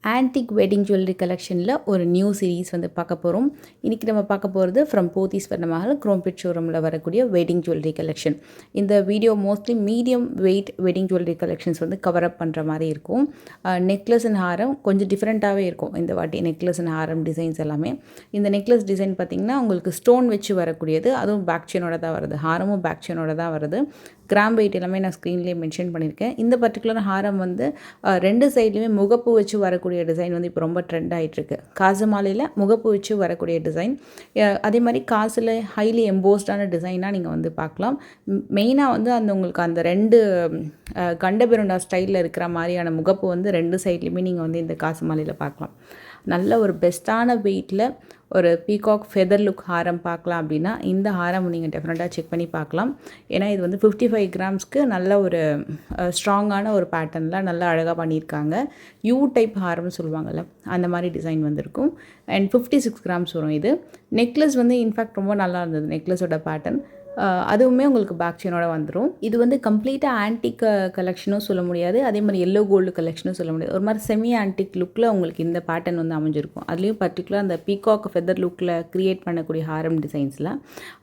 Antique wedding jewellery கலெக்ஷனில் ஒரு new series வந்து பார்க்க போகிறோம். இன்றைக்கி நம்ம பார்க்க போகிறது ஃப்ரம் போத்தீஸ் வர்ணமஹால் குரோம்பேட் ஷோரூமில் வரக்கூடிய வெட்டிங் ஜுவல்லரி கலெக்ஷன். இந்த video mostly medium weight wedding jewellery collections வந்து கவர் அப் பண்ணுற மாதிரி இருக்கும். நெக்லஸ் அண்ட் ஹாரம் கொஞ்சம் டிஃப்ரெண்ட்டாகவே இருக்கும் இந்த வாட்டி நெக்லஸ் அண்ட் ஹாரம் டிசைன்ஸ் எல்லாமே. இந்த நெக்லஸ் டிசைன் பார்த்திங்கன்னா உங்களுக்கு ஸ்டோன் வச்சு வரக்கூடியது, அதுவும் பேக் செயினோட தான் வருது. ஹாரமும் பேக் செயினோட தான் வருது. கிராம் வெயிட் எல்லாமே நான் ஸ்க்ரீன்லேயே மென்ஷன் பண்ணியிருக்கேன். இந்த பர்டிகுலர் ஹாரம் வந்து ரெண்டு சைட்லேயுமே முகப்பு வச்சு வரக்கூடிய டிசைன் வந்து இப்போ ரொம்ப ட்ரெண்ட் ஆகிட்டுருக்கு. காசு மாலையில் முகப்பு வச்சு வரக்கூடிய டிசைன், அதே மாதிரி காசில் ஹைலி எம்போஸ்டான டிசைனாக நீங்கள் வந்து பார்க்கலாம். மெயினாக வந்து அந்த உங்களுக்கு அந்த ரெண்டு கண்டபெருண்டா ஸ்டைலில் இருக்கிற மாதிரியான முகப்பு வந்து ரெண்டு சைட்லேயுமே நீங்கள் வந்து இந்த காசு மாலையில் பார்க்கலாம். நல்ல ஒரு பெஸ்ட்டான வெயிட்டில் ஒரு பீகாக் ஃபெதர் லுக் ஹாரம் பார்க்கலாம் அப்படின்னா இந்த ஹாரம் நீங்கள் டெஃபினட்டாக செக் பண்ணி பார்க்கலாம். ஏன்னா இது வந்து 55 கிராம்ஸ்க்கு நல்ல ஒரு ஸ்ட்ராங்கான ஒரு பேட்டர்னில் நல்லா அழகாக பண்ணியிருக்காங்க. யூ டைப் ஹாரம்னு சொல்லுவாங்கள்ல, அந்த மாதிரி டிசைன் வந்திருக்கும். அண்ட் 56 கிராம்ஸ் வரும். இது நெக்லஸ் வந்து இன்ஃபேக்ட் ரொம்ப நல்லா இருந்தது. நெக்லஸோட பேட்டர்ன் அதுவுமே உங்களுக்கு பேக் செயினோட வந்துடும். இது வந்து கம்ப்ளீட்டாக ஆன்டிக் கலெக்ஷனும் சொல்ல முடியாது, அதே மாதிரி எல்லோ கோல்டு கலெக்ஷனும் சொல்ல முடியாது. ஒரு மாதிரி செமி ஆன்டிக் லுக்கில் உங்களுக்கு இந்த பேட்டர்ன் வந்து அமைஞ்சிருக்கும். அதுலேயும் பர்டிகுலர் அந்த பீகாக் ஃபெதர் லுக்கில் க்ரியேட் பண்ணக்கூடிய ஹாரம் டிசைன்ஸில்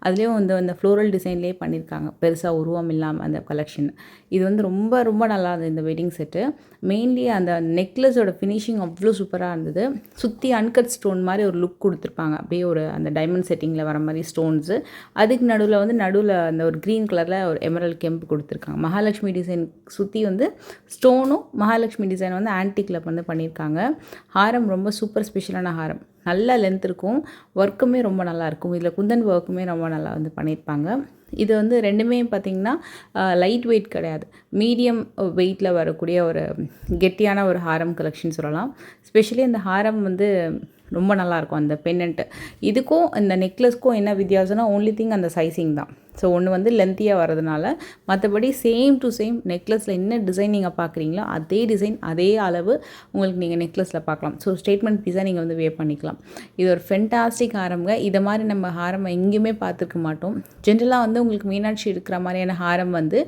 அதுலேயும் வந்து அந்த ஃப்ளோரல் டிசைன்லேயே பண்ணியிருக்காங்க, பெருசாக உருவம் இல்லாமல் அந்த கலெக்ஷன். இது வந்து ரொம்ப ரொம்ப நல்லா இருந்தது இந்த வெட்டிங் செட்டு. மெயின்லி அந்த நெக்லஸோட ஃபினிஷிங் அவ்வளோ சூப்பராக இருந்தது. சுற்றி அன்கட் ஸ்டோன் மாதிரி ஒரு லுக் கொடுத்துருப்பாங்க, அப்படியே ஒரு அந்த டைமண்ட் செட்டிங்கில் வர மாதிரி ஸ்டோன்ஸு. அதுக்கு நடுவில் அந்த ஒரு க்ரீன் கலரில் ஒரு எமரல்ட் கெம்ப் கொடுத்துருக்காங்க. மகாலட்சுமி டிசைன் சுற்றி வந்து ஸ்டோனும் மகாலட்சுமி டிசைன் வந்து ஆன்டிக்கில் வந்து பண்ணியிருக்காங்க. ஹாரம் ரொம்ப சூப்பர் ஸ்பெஷலான ஹாரம், நல்ல லென்த் இருக்கும், ஒர்க்குமே ரொம்ப நல்லாயிருக்கும். இதில் குந்தன் ஒர்க்குமே ரொம்ப நல்லா வந்து பண்ணியிருப்பாங்க. இது வந்து ரெண்டுமே பார்த்திங்கன்னா லைட் வெயிட் கிடையாது, மீடியம் வெயிட்டில் வரக்கூடிய ஒரு கெட்டியான ஒரு ஹாரம் கலெக்ஷன் சொல்லலாம். ஸ்பெஷலி அந்த ஹாரம் வந்து ரொம்ப நல்லாயிருக்கும். அந்த பென்னண்ட்டு இதுக்கும் இந்த நெக்லஸ்க்கும் என்ன வித்தியாசம்னா ஓன்லி திங் அந்த சைஸிங் தான். ஸோ ஒன்று வந்து லென்த்தியாக வரதுனால, மற்றபடி சேம் டு சேம் நெக்லஸில் என்ன டிசைன் நீங்கள் பார்க்குறீங்களோ அதே டிசைன் அதே அளவு உங்களுக்கு நீங்கள் நெக்லஸில் பார்க்கலாம். ஸோ ஸ்டேட்மெண்ட் பீஸாக நீங்கள் வந்து வேர் பண்ணிக்கலாம். இது ஒரு ஃபென்டாஸ்டிக் ஹாரம்ங்க. இதை மாதிரி நம்ம ஹாரம் எங்கேயுமே பார்த்துருக்க மாட்டோம். ஜென்ரலாக வந்து உங்களுக்கு மீனாட்சி இருக்கிற மாதிரியான ஹாரம் வந்து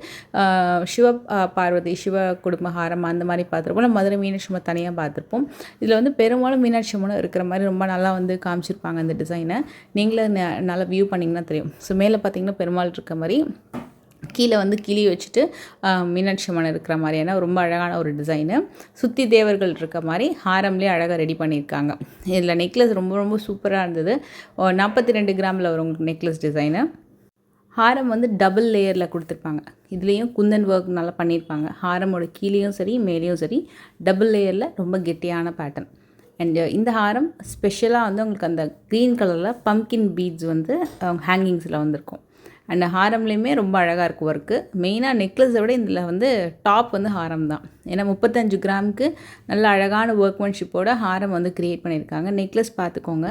சிவ பார்வதி சிவ குடும்ப ஹாரம் அந்த மாதிரி பார்த்துருப்போம். இல்லை மதுரை மீனாட்சி அம்மன் தனியாக பார்த்துருப்போம். இதில் வந்து பெரும்பாலும் மீனாட்சி அம்மனும் இருக்கிற மாதிரி ரொம்ப நல்லா வந்து காமிச்சிருப்பாங்க இந்த டிசைனை. நீங்களே நல்லா வியூ பண்ணிங்கன்னா தெரியும். ஸோ மேலே பார்த்தீங்கன்னா பெருமாள் இருக்க மாதிரி, கீழே வந்து கிளி வச்சுட்டு மீனாட்சி அம்மன் இருக்கிற மாதிரியான ரொம்ப அழகான ஒரு டிசைனு. சுற்றி தேவர்கள் இருக்க மாதிரி ஹாரம்லேயே அழகாக ரெடி பண்ணியிருக்காங்க. இதில் நெக்லஸ் ரொம்ப ரொம்ப சூப்பராக இருந்தது. 42 கிராமில் வரும் உங்களுக்கு நெக்லஸ் டிசைனு. ஹாரம் வந்து டபுள் லேயரில் கொடுத்துருப்பாங்க. இதுலேயும் குந்தன் ஒர்க் நல்லா பண்ணியிருப்பாங்க. ஹாரமோட கீழேயும் சரி மேலேயும் சரி டபுள் லேயரில் ரொம்ப கெட்டியான பேட்டர்ன். அண்ட் இந்த ஹாரம் ஸ்பெஷலாக வந்து உங்களுக்கு அந்த க்ரீன் கலரில் பம்கின் பீட்ஸ் வந்து ஹேங்கிங்ஸில் வந்திருக்கும். அண்ட் ஹாரம்லேயுமே ரொம்ப அழகாக இருக்கும் ஒர்க்கு. மெயினாக நெக்லஸை விட இதில் வந்து டாப் வந்து ஹாரம் தான். ஏன்னா 35 கிராமுக்கு நல்ல அழகான ஒர்க்மேன்ஷிப்போட ஹாரம் வந்து க்ரியேட் பண்ணியிருக்காங்க. நெக்லஸ் பார்த்துக்கோங்க,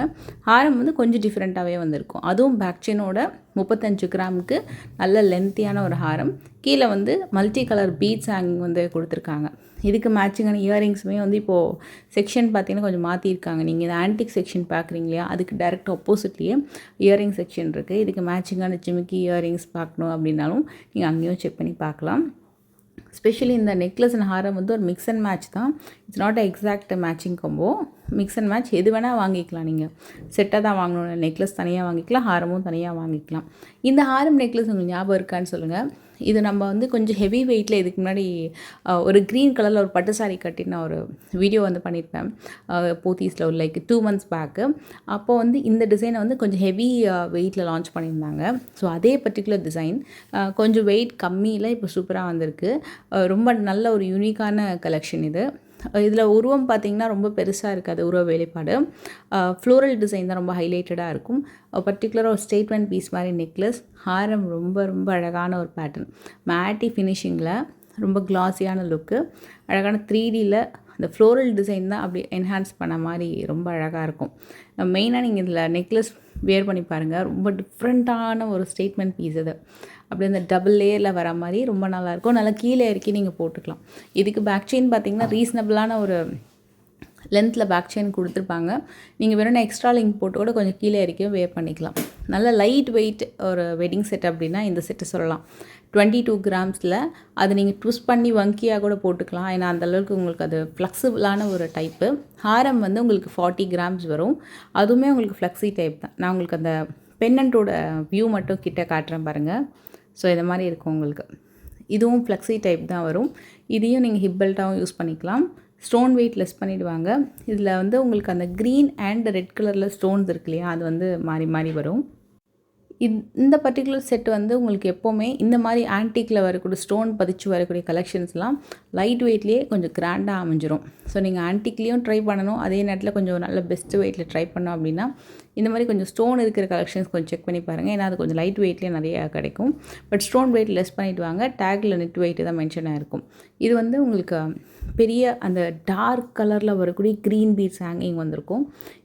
ஹாரம் வந்து கொஞ்சம் டிஃப்ரெண்ட்டாகவே வந்திருக்கும். அதுவும் பேக் செயினோட 35 கிராமுக்கு நல்ல லென்த்தியான ஒரு ஹாரம். கீழே வந்து மல்டி கலர் பீட்ஸ் ஹேங்கிங் வந்து கொடுத்துருக்காங்க. இதுக்கு மேட்சிங்கான இயரிங்ஸுமே வந்து இப்போது செக்ஷன் பார்த்திங்கன்னா கொஞ்சம் மாற்றிருக்காங்க. நீங்கள் இந்த ஆன்டிக் செக்ஷன் பார்க்குறீங்க இல்லையா, அதுக்கு டேரெக்ட் ஆப்போசிட்லேயே இயரிங் செக்ஷன் இருக்குது. இதுக்கு மேட்சிங்கான ஜிமிக்கி இயரிங்ஸ் பார்க்கணும் அப்படின்னாலும் நீங்கள் அங்கேயும் செக் பண்ணி பார்க்கலாம். ஸ்பெஷலி இந்த நெக்லஸ் அண்ட் ஹாரம் வந்து ஒரு மிக்ஸ் அண்ட் மேட்ச் தான். It's not exact matching combo. Mix and match எது வேணால் வாங்கிக்கலாம். நீங்கள் செட்டாக தான் வாங்கணும். நெக்லஸ் தனியாக வாங்கிக்கலாம், ஹாரமும் தனியாக வாங்கிக்கலாம். இந்த ஹாரம் நெக்லஸ் உங்களுக்கு ஞாபகம் இருக்கான்னு சொல்லுங்கள். இது நம்ம வந்து கொஞ்சம் ஹெவி வெயிட்டில் இதுக்கு முன்னாடி ஒரு க்ரீன் கலரில் ஒரு பட்டு சாரி கட்டின ஒரு வீடியோ வந்து பண்ணியிருப்பேன் போத்தீஸில் ஒரு லைக் 2 months பேக்கு. அப்போது வந்து இந்த டிசைனை வந்து கொஞ்சம் ஹெவி வெயிட்டில் லான்ச் பண்ணியிருந்தாங்க. ஸோ அதே பர்டிகுலர் டிசைன் கொஞ்சம் வெயிட் கம்மியில் இப்போ சூப்பராக வந்திருக்கு. ரொம்ப நல்ல ஒரு யூனிக்கான கலெக்ஷன் இது. இதில் உருவம் பார்த்திங்கன்னா ரொம்ப பெருசாக இருக்காது உருவ வேலைப்பாடு. ஃப்ளோரல் டிசைன் தான் ரொம்ப ஹைலைட்டடாக இருக்கும். பர்டிகுலராக ஒரு ஸ்டேட்மெண்ட் பீஸ் மாதிரி நெக்லஸ். ஹாரம் ரொம்ப ரொம்ப அழகான ஒரு பேட்டர்ன், மேட்டி ஃபினிஷிங்கில் ரொம்ப கிளாஸியான லுக்கு. அழகான 3Dயில் அந்த ஃப்ளோரல் டிசைன் தான் அப்படி என்ஹான்ஸ் பண்ண மாதிரி ரொம்ப அழகாக இருக்கும். மெயினாக நீங்கள் இதில் நெக்லஸ் வேர் பண்ணி பாருங்கள், ரொம்ப டிஃப்ரெண்ட்டான ஒரு ஸ்டேட்மெண்ட் பீஸ் இது. அப்படி அந்த டபுள் லேயரில் வர மாதிரி ரொம்ப நல்லாயிருக்கும். நல்லா கீழே இறக்கி நீங்கள் போட்டுக்கலாம். இதுக்கு பேக் செயின் பார்த்திங்கன்னா ரீசனபிளான ஒரு லென்த்தில் பேக் செயின் கொடுத்துருப்பாங்க. நீங்கள் வேணும்னா எக்ஸ்ட்ரா லிங்க் போட்டு கூட கொஞ்சம் கீழே இறக்கியும் வேர் பண்ணிக்கலாம். நல்ல லைட் வெயிட் ஒரு வெட்டிங் செட் அப்படின்னா இந்த செட்டு சொல்லலாம். 22 கிராம்ஸில் அது நீங்கள் ட்விஸ்ட் பண்ணி வங்கியாக கூட போட்டுக்கலாம். ஏன்னா அந்தளவுக்கு உங்களுக்கு அது ஃப்ளெக்சிபிளான ஒரு டைப்பு. ஹாரம் வந்து உங்களுக்கு 40 கிராம்ஸ் வரும். அதுவுமே உங்களுக்கு ஃப்ளெக்ஸி டைப் தான். நான் உங்களுக்கு அந்த பென்னண்ட்டோட வியூ மட்டும் கிட்ட காட்டுறேன் பாருங்கள். ஸோ இந்த மாதிரி இருக்கும் உங்களுக்கு. இதுவும் ஃப்ளெக்ஸி டைப் தான் வரும். இதையும் நீங்கள் ஹிப் பெல்ட்டாகவும் யூஸ் பண்ணிக்கலாம். ஸ்டோன் வெயிட் லெஸ் பண்ணிவிடுவாங்க. இதில் வந்து உங்களுக்கு அந்த க்ரீன் அண்ட் ரெட் கலரில் ஸ்டோன்ஸ் இருக்கு இல்லையா, அது வந்து மாறி மாறி வரும். இந்த பர்டிகுலர் செட் வந்து உங்களுக்கு எப்போவுமே இந்த மாதிரி ஆன்டிக்கில் வரக்கூடிய ஸ்டோன் பதிச்சு வரக்கூடிய கலெக்ஷன்ஸ்லாம் லைட் வெயிட்லேயே கொஞ்சம் கிராண்டாக அமைஞ்சிரும். ஸோ நீங்கள் ஆன்டிக்லேயும் ட்ரை பண்ணணும், அதே நேரத்தில் கொஞ்சம் நல்ல பெஸ்ட் வெயிட்டில் ட்ரை பண்ணோம் அப்படின்னா இந்த மாதிரி கொஞ்சம் ஸ்டோன் இருக்கிற கலெக்ஷன்ஸ் கொஞ்சம் செக் பண்ணி பாருங்கள். ஏன்னா அது கொஞ்சம் லைட் வெயிட்லேயே நிறையா கிடைக்கும். பட் ஸ்டோன் வெயிட் லெஸ் பண்ணிவிட்டு வாங்க. டேக்கில் நெட் வெயிட் தான் மென்ஷன் ஆகிருக்கும். இது வந்து உங்களுக்கு பெரிய அந்த டார்க் கலரில் வரக்கூடிய க்ரீன் பீட்ஸ் ஹேங்கிங் வந்திருக்கும்.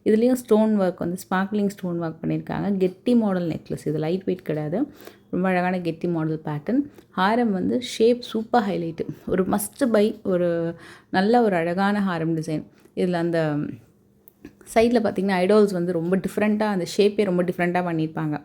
இதுலேயும் ஸ்டோன் ஒர்க் வந்து ஸ்பார்க்லிங் ஸ்டோன் ஒர்க் பண்ணியிருக்காங்க. கெட்டி மாடல் நெக்லஸ், இது லைட் வெயிட் கிடையாது, ரொம்ப அழகான கெட்டி மாடல் பேட்டர்ன். ஹாரம் வந்து ஷேப் சூப்பர் ஹைலைட்டு, ஒரு மஸ்ட் பை, ஒரு நல்ல ஒரு அழகான ஹாரம் டிசைன். இதில் அந்த சைடில் பார்த்திங்கன்னா ஐடால்ஸ் வந்து ரொம்ப டிஃப்ரெண்ட்டாக, அந்த ஷேப்பே ரொம்ப டிஃப்ரெண்ட்டாக பண்ணியிருப்பாங்க.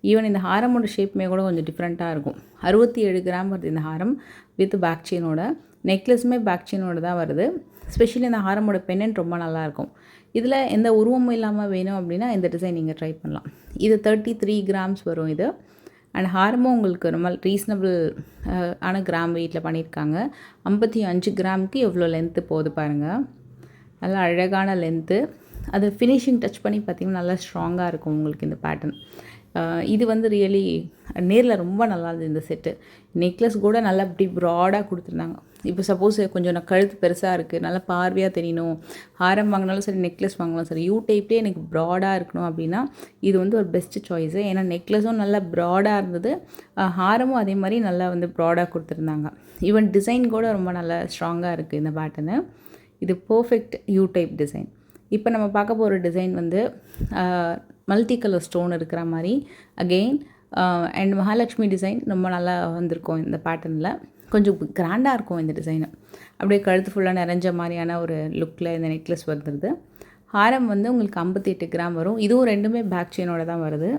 ஈவன் இந்த ஹாரமோட ஷேப்புமே கூட கொஞ்சம் டிஃப்ரெண்ட்டாக இருக்கும். 67 கிராம் வருது இந்த ஹாரம் வித் பேக் செயினோட. நெக்லஸுமே பேக் செயினோட தான் வருது. ஸ்பெஷலி இந்த ஹாரமோட பென்னன்ட் ரொம்ப நல்லாயிருக்கும். இதில் எந்த உருவமும் இல்லாமல் வேணும் அப்படின்னா இந்த டிசைன் நீங்கள் ட்ரை பண்ணலாம். இது 33 கிராம்ஸ் வரும் இது. அண்ட் ஹாரமும் உங்களுக்கு ரொம்ப ரீசனபிள் ஆன கிராம் வெயிட்டில் பண்ணியிருக்காங்க. 55 கிராமுக்கு எவ்வளோ லென்த்து போகுது பாருங்கள். நல்லா அழகான லென்த்து. அது ஃபினிஷிங் டச் பண்ணி பார்த்திங்கன்னா நல்லா ஸ்ட்ராங்காக இருக்கும் உங்களுக்கு இந்த பேட்டர்ன். இது வந்து ரியலி நேரில் ரொம்ப நல்லா இருந்தது இந்த செட்டு. நெக்லஸ் கூட நல்லா இப்படி ப்ராடாக கொடுத்துருந்தாங்க. இப்போ சப்போஸ் கொஞ்சம் நான் கழுத்து பெருசாக இருக்குது, நல்லா பார்வையாக தெரியணும், ஹாரம் வாங்கினாலும் சரி நெக்லஸ் வாங்கினாலும் சரி யூ டைப்லேயே எனக்கு ப்ராடாக இருக்கணும் அப்படின்னா இது வந்து ஒரு பெஸ்ட்டு சாய்ஸு. ஏன்னா நெக்லஸும் நல்லா ப்ராடாக இருந்தது, ஹாரமும் அதே மாதிரி நல்லா வந்து ப்ராடாக கொடுத்துருந்தாங்க. ஈவன் டிசைன் கூட ரொம்ப நல்லா ஸ்ட்ராங்காக இருக்குது இந்த பேட்டர்னு. இது பர்ஃபெக்ட் யூ டைப் டிசைன். இப்போ நம்ம பார்க்க போகிற டிசைன் வந்து மல்டி கலர் ஸ்டோன் இருக்கிற மாதிரி அகெயின் அண்ட் மகாலட்சுமி டிசைன் ரொம்ப நல்லா வந்திருக்கும் இந்த பேட்டர்னில். கொஞ்சம் கிராண்டாக இருக்கும் இந்த டிசைனு. அப்படியே கழுத்து ஃபுல்லாக நிறைஞ்ச மாதிரியான ஒரு லுக்கில் இந்த நெக்லஸ் வந்துடுது. ஹாரம் வந்து உங்களுக்கு 58 கிராம் வரும். இதுவும் ரெண்டுமே பேக் செயினோட தான் வருது.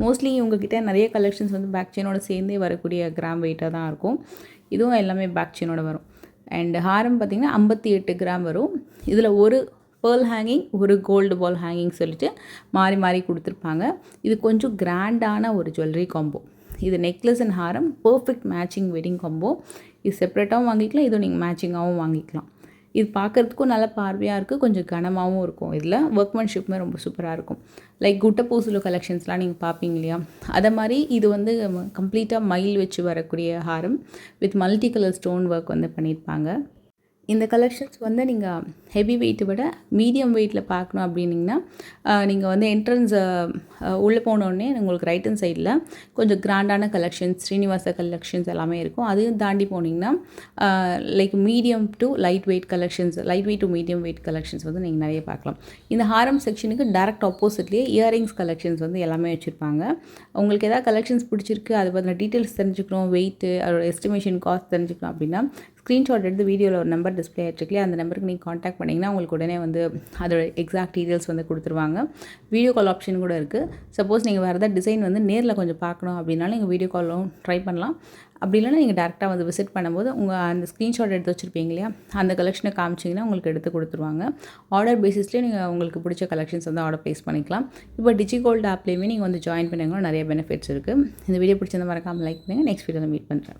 மோஸ்ட்லி உங்ககிட்ட நிறைய கலெக்ஷன்ஸ் வந்து பேக் செயினோட சேர்ந்தே வரக்கூடிய கிராம் வெயிட்டாக தான் இருக்கும். இதுவும் எல்லாமே பேக் செயினோட வரும். அண்ட் ஹாரம் பார்த்திங்கன்னா 58 கிராம் வரும். இதில் ஒரு பேர்ல் ஹேங்கிங், ஒரு கோல்டு பால் ஹேங்கிங் சொல்லிட்டு மாறி மாறி கொடுத்துருப்பாங்க. இது கொஞ்சம் கிராண்டான ஒரு ஜுவல்லரி காம்போ. இது necklace and Haram perfect matching wedding combo. இது செப்பரேட்டாகவும் வாங்கிக்கலாம், இதுவும் நீங்கள் மேட்சிங்காகவும் வாங்கிக்கலாம். இது பார்க்குறதுக்கும் நல்ல பார்வையாக இருக்குது, கொஞ்சம் கனமாகவும் இருக்கும். இதில் ஒர்க்மேன்ஷிப்புமே ரொம்ப சூப்பராக இருக்கும். லைக் குட்டப்பூசிலோ கலெக்ஷன்ஸ்லாம் நீங்கள் பார்ப்பீங்க இல்லையா, அதை மாதிரி இது வந்து கம்ப்ளீட்டாக மயில் வச்சு வரக்கூடிய ஹாரம் with multi colour stone work வந்து பண்ணியிருப்பாங்க. இந்த கலெக்ஷன்ஸ் வந்து நீங்கள் ஹெவி வெயிட்டை விட மீடியம் வெயிட்டில் பார்க்கணும் அப்படின்னிங்கன்னா நீங்கள் வந்து என்ட்ரன்ஸ் உள்ளே போனோடனே உங்களுக்கு ரைட் ஹேண்ட் சைடில் கொஞ்சம் கிராண்டான கலெக்ஷன்ஸ், ஸ்ரீனிவாச கலெக்ஷன்ஸ் எல்லாமே இருக்கும். அதையும் தாண்டி போனீங்கன்னா like medium to light weight collections, light weight to medium wait collections வந்து நீங்கள் நிறைய பார்க்கலாம். இந்த ஹாரம் செக்ஷனுக்கு டேரக்ட் ஆப்போசிட்லேயே இயரிங்ஸ் கலெக்ஷன்ஸ் வந்து எல்லாமே வச்சுருப்பாங்க. உங்களுக்கு எதாவது கலெக்ஷன்ஸ் பிடிச்சிருக்கு, அதை பற்றின டீட்டெயில்ஸ் தெரிஞ்சுக்கணும், வெயிட்டு, அதோட எஸ்டிமேஷன் காஸ்ட் தெரிஞ்சுக்கணும் அப்படின்னா ஸ்க்ரீன்ஷாட் எடுத்து வீடியோவில் ஒரு நம்பர் டிஸ்பிளே ஆகிட்டுருக்கலையே, அந்த நம்பருக்கு நீங்கள் காண்டாக்ட் பண்ணிங்கன்னா உங்களுக்கு உடனே வந்து அதோட எக்ஸாக்ட் டீட்டெயில்ஸ் வந்து கொடுத்துருவாங்க. வீடியோ கால் ஆப்ஷன் கூட இருக்குது. சப்போஸ் நீங்கள் வேறு ஏதாவது டிசைன் வந்து நேரில் கொஞ்சம் பார்க்கணும் அப்படின்னாலும் நீங்கள் வீடியோ காலும் ட்ரை பண்ணலாம். அப்படி இல்லைனா நீங்கள் டேரெக்டாக வந்து விசிட் பண்ணும்போது உங்கள் அந்த ஸ்க்ரீன்ஷாட் எடுத்து வச்சுருப்பீங்க இல்லையா, அந்த கலெக்ஷனை காமிச்சிங்கன்னா உங்களுக்கு எடுத்து கொடுத்துருவாங்க. ஆர்டர் பேசிஸ்லேயே நீங்கள் உங்களுக்கு பிடிச்ச கலெக்ஷன்ஸ் வந்து ஆர்டர் ப்ளேஸ் பண்ணிக்கலாம். இப்போ டிஜிகோல்டு ஆப்லேயுமே நீங்கள் வந்து ஜாயின் பண்ணிங்கன்னா நிறைய பெனிஃபிட்ஸ் இருக்குது. இந்த வீடியோ பிடிச்சிருந்த மறக்காமல் லைக் பண்ணுங்கள். நெக்ஸ்ட் வீடியோவில் மீட் பண்ணுறேன்.